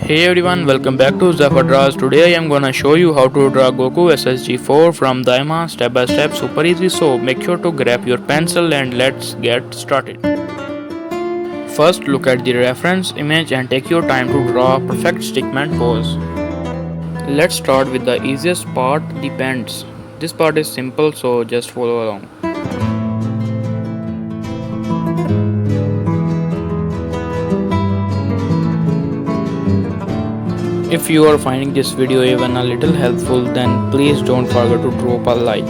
Hey everyone, welcome back to Zafadras. Today I am gonna show you how to draw Goku SSJ4 from Daima step by step, super easy, so make sure to grab your pencil and let's get started. First look at the reference image and take your time to draw a perfect stickman pose. Let's start with the easiest part, the pants. This part is simple, so just follow along. If you are finding this video even a little helpful, then please don't forget to drop a like.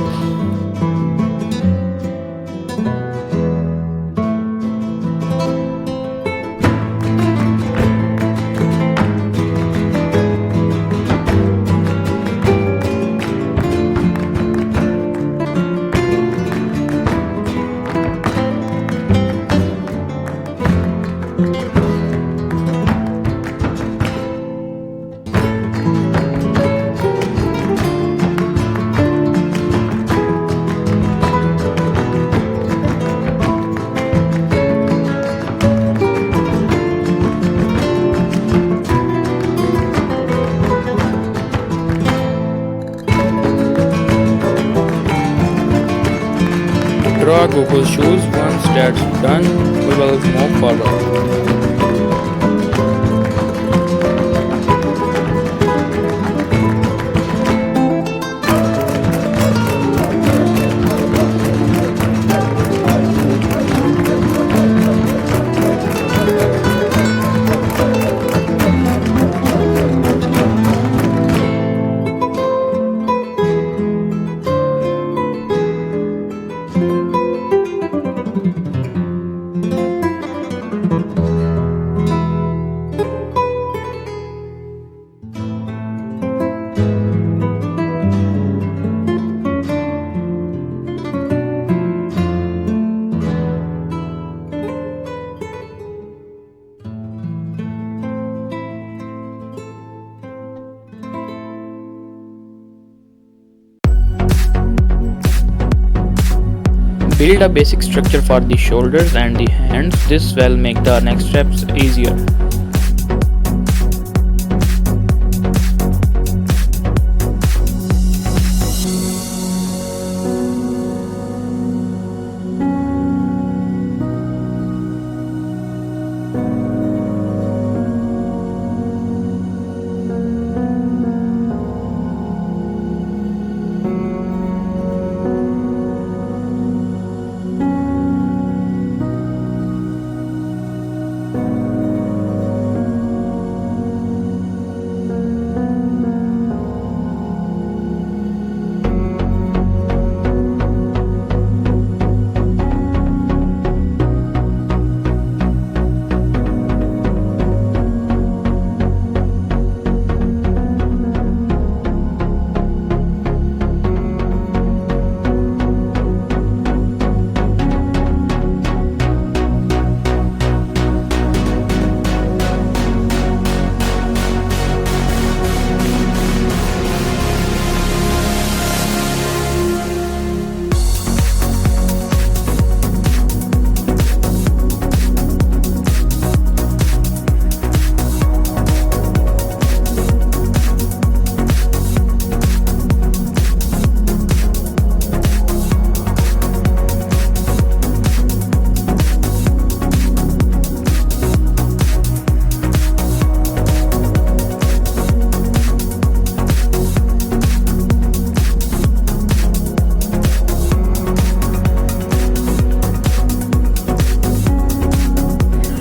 Draw Goku's shoes. Once that's done, we will move forward. Build a basic structure for the shoulders and the hands. This will make the next steps easier.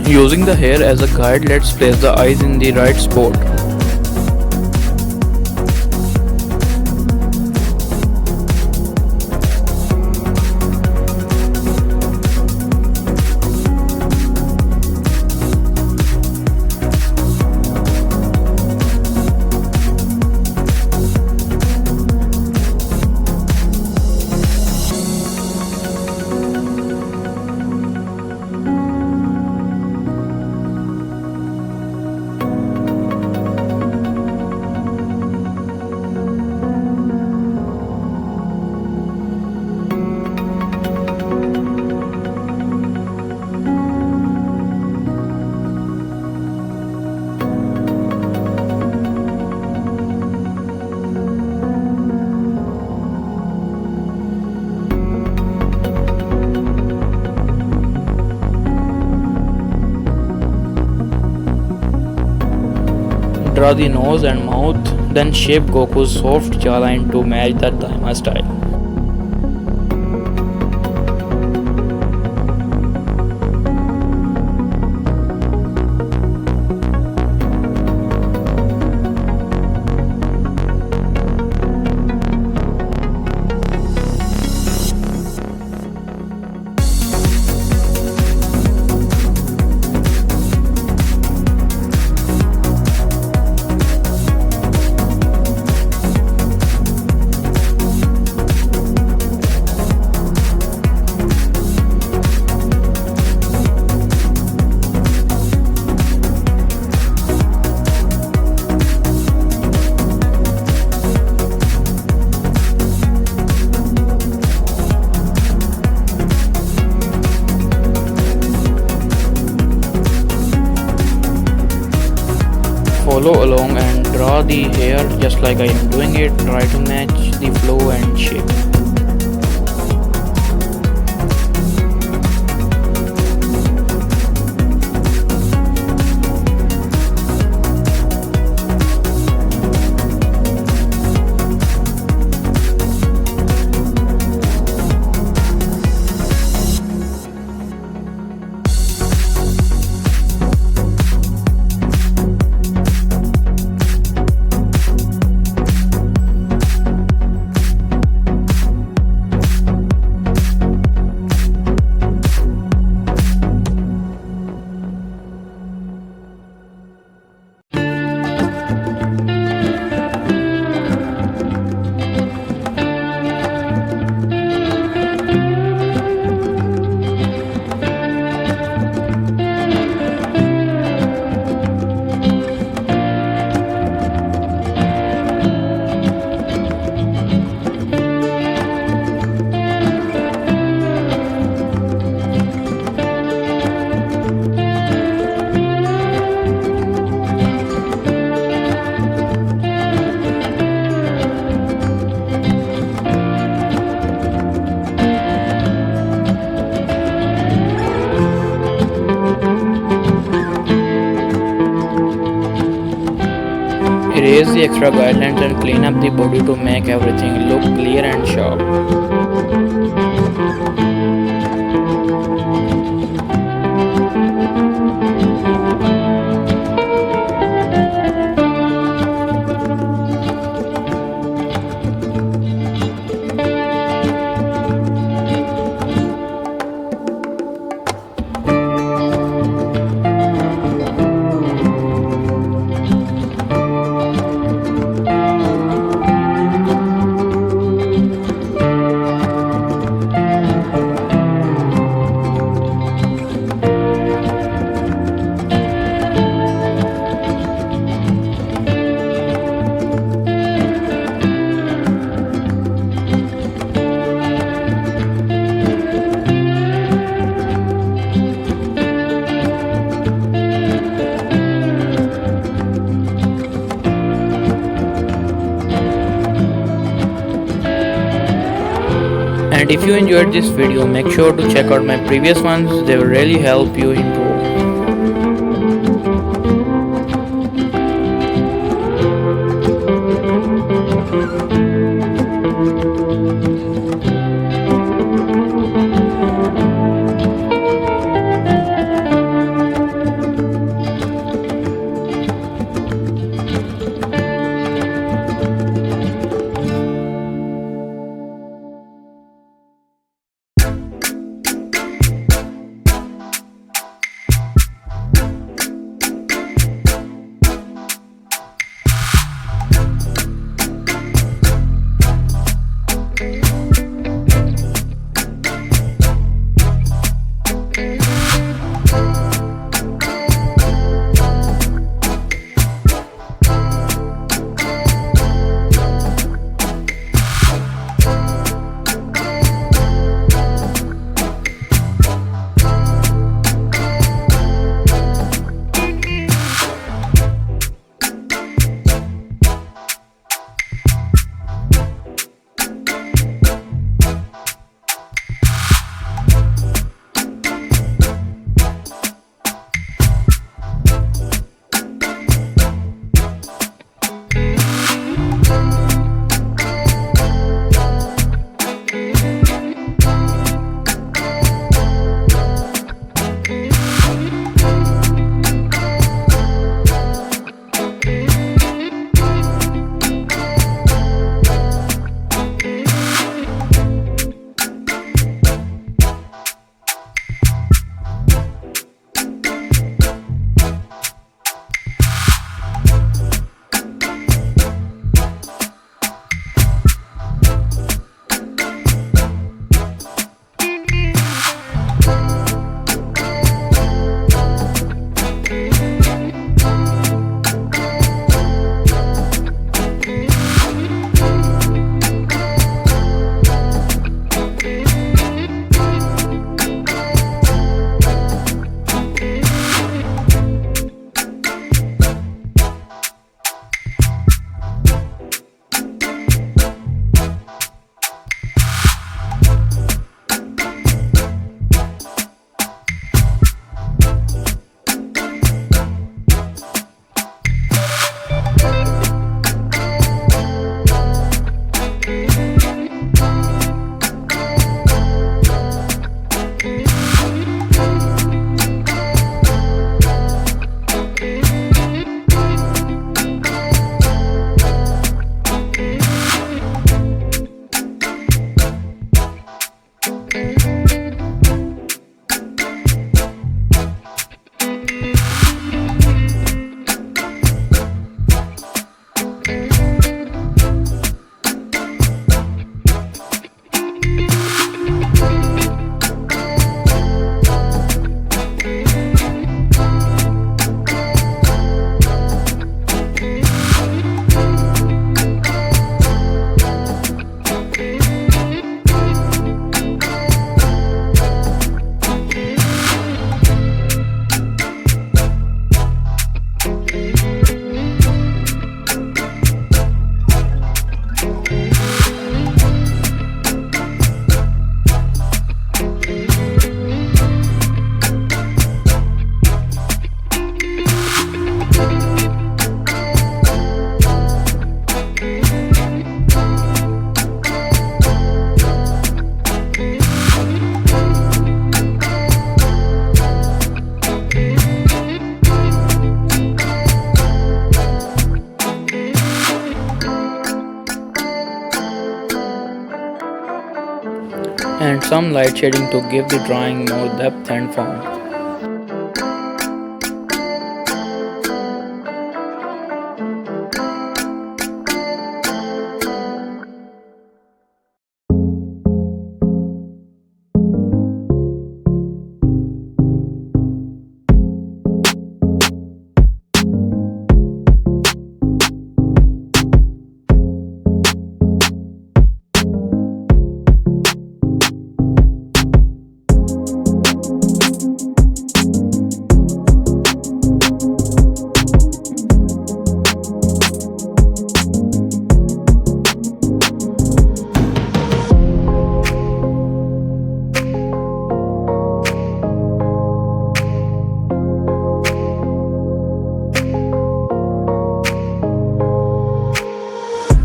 Using the hair as a guide, let's place the eyes in the right spot. Draw the nose and mouth, then shape Goku's soft jawline to match the Daima style. Follow along and draw the hair just like I am doing it. Try to match the flow and shape. Erase the extra guidelines and clean up the body to make everything look clear and sharp. And if you enjoyed this video, make sure to check out my previous ones, they will really help you improve. and some light shading to give the drawing more depth and form.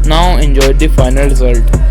Now enjoy the final result.